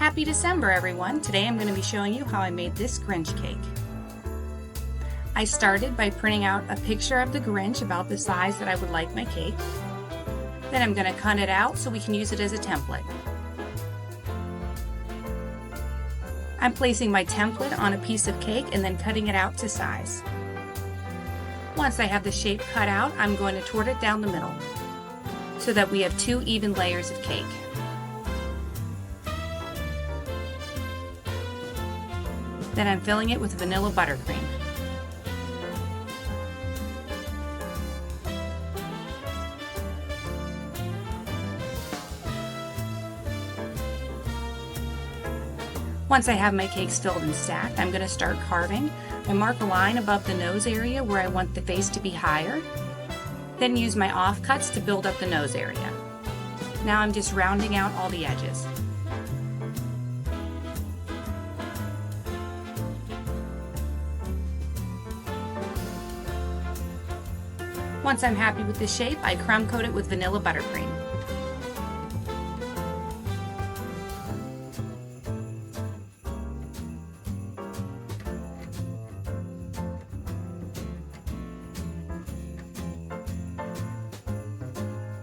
Happy December, everyone! Today I'm going to be showing you how I made this Grinch cake. I started by printing out a picture of the Grinch about the size that I would like my cake. Then I'm going to cut it out so we can use it as a template. I'm placing my template on a piece of cake and then cutting it out to size. Once I have the shape cut out, I'm going to tort it down the middle so that we have 2 even layers of cake. Then I'm filling it with vanilla buttercream. Once I have my cakes filled and stacked, I'm going to start carving. I mark a line above the nose area where I want the face to be higher, then use my offcuts to build up the nose area. Now I'm just rounding out all the edges. Once I'm happy with the shape, I crumb coat it with vanilla buttercream.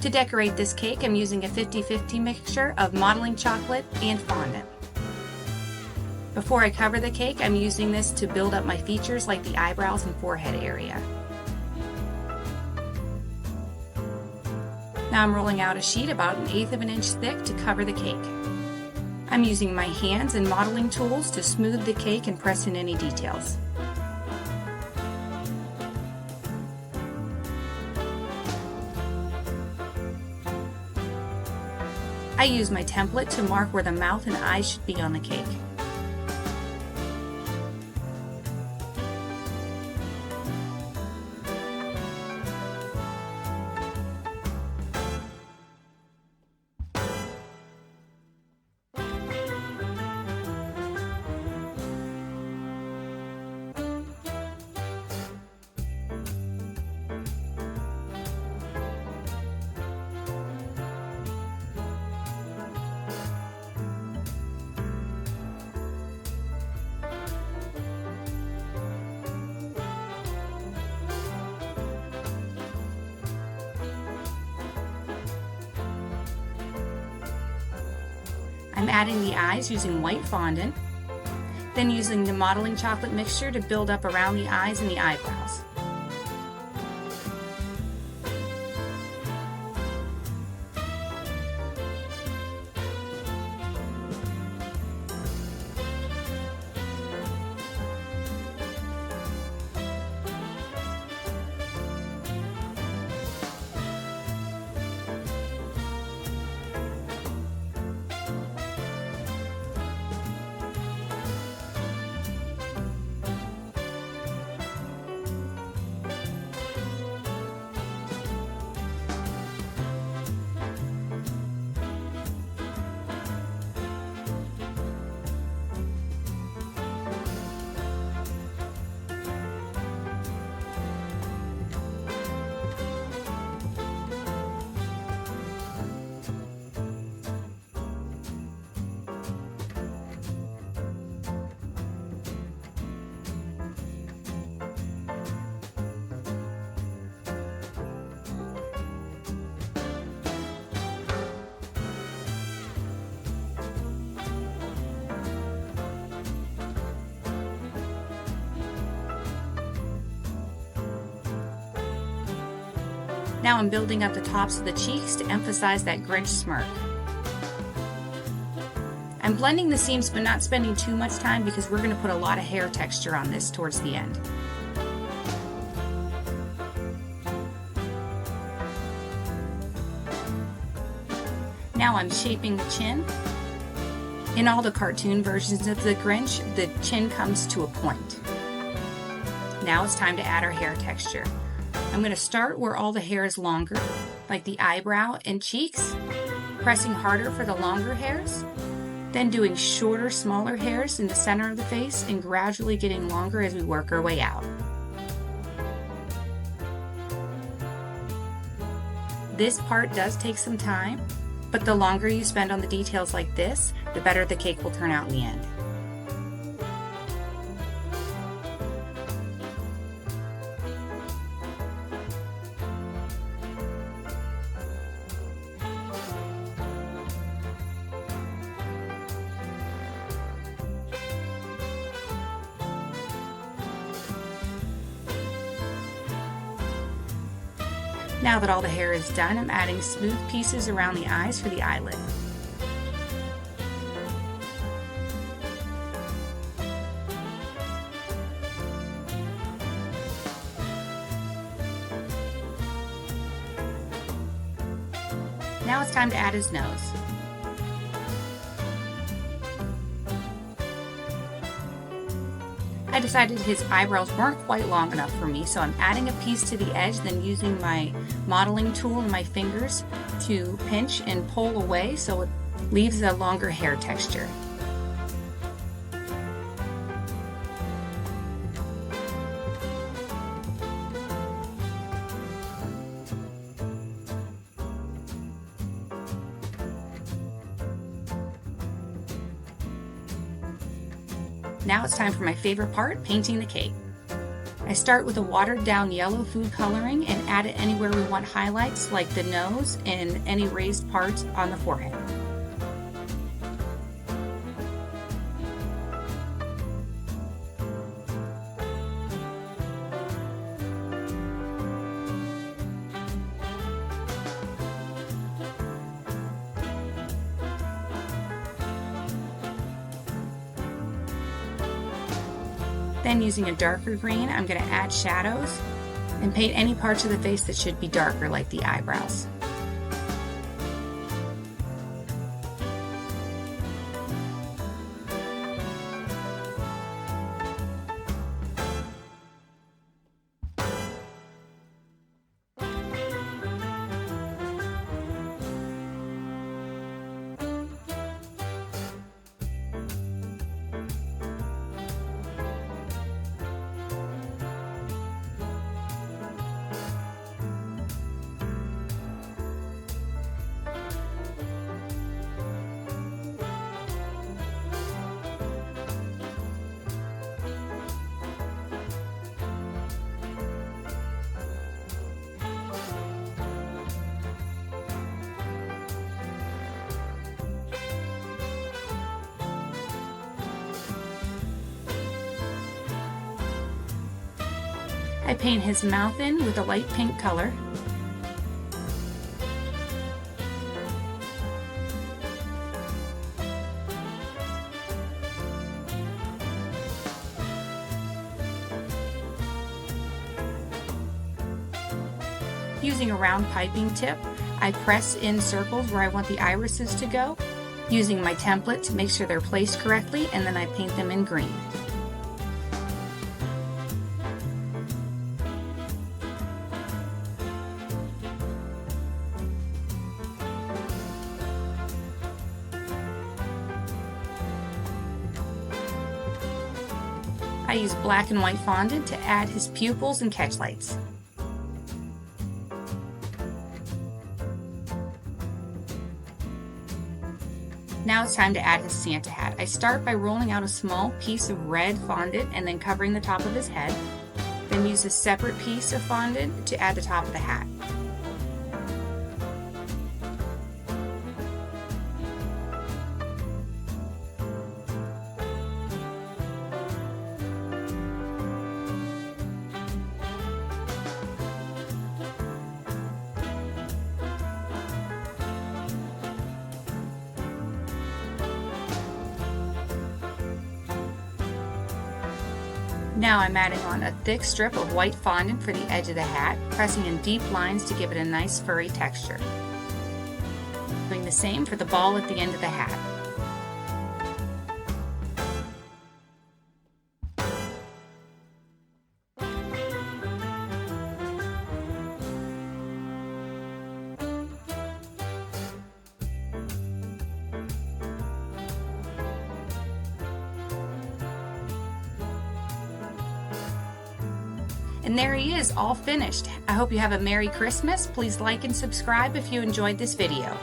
To decorate this cake, I'm using a 50-50 mixture of modeling chocolate and fondant. Before I cover the cake, I'm using this to build up my features like the eyebrows and forehead area. Now I'm rolling out a sheet about 1/8 of an inch thick to cover the cake. I'm using my hands and modeling tools to smooth the cake and press in any details. I use my template to mark where the mouth and eyes should be on the cake. I'm adding the eyes using white fondant, then using the modeling chocolate mixture to build up around the eyes and the eyebrows. Now I'm building up the tops of the cheeks to emphasize that Grinch smirk. I'm blending the seams but not spending too much time because we're going to put a lot of hair texture on this towards the end. Now I'm shaping the chin. In all the cartoon versions of the Grinch, the chin comes to a point. Now it's time to add our hair texture. I'm going to start where all the hair is longer, like the eyebrow and cheeks, pressing harder for the longer hairs, then doing shorter, smaller hairs in the center of the face and gradually getting longer as we work our way out. This part does take some time, but the longer you spend on the details like this, the better the cake will turn out in the end. Now that all the hair is done, I'm adding smooth pieces around the eyes for the eyelid. Now it's time to add his nose. I decided his eyebrows weren't quite long enough for me, so I'm adding a piece to the edge, then using my modeling tool and my fingers to pinch and pull away so it leaves a longer hair texture. Now it's time for my favorite part, painting the cake. I start with a watered down yellow food coloring and add it anywhere we want highlights, like the nose and any raised parts on the forehead. Then using a darker green, I'm going to add shadows and paint any parts of the face that should be darker, like the eyebrows. I paint his mouth in with a light pink color. Using a round piping tip, I press in circles where I want the irises to go, using my template to make sure they're placed correctly, and then I paint them in green. I use black and white fondant to add his pupils and catch lights. Now it's time to add his Santa hat. I start by rolling out a small piece of red fondant and then covering the top of his head. Then use a separate piece of fondant to add the top of the hat. Now I'm adding on a thick strip of white fondant for the edge of the hat, pressing in deep lines to give it a nice furry texture. Doing the same for the ball at the end of the hat. And there he is, all finished. I hope you have a Merry Christmas. Please like and subscribe if you enjoyed this video.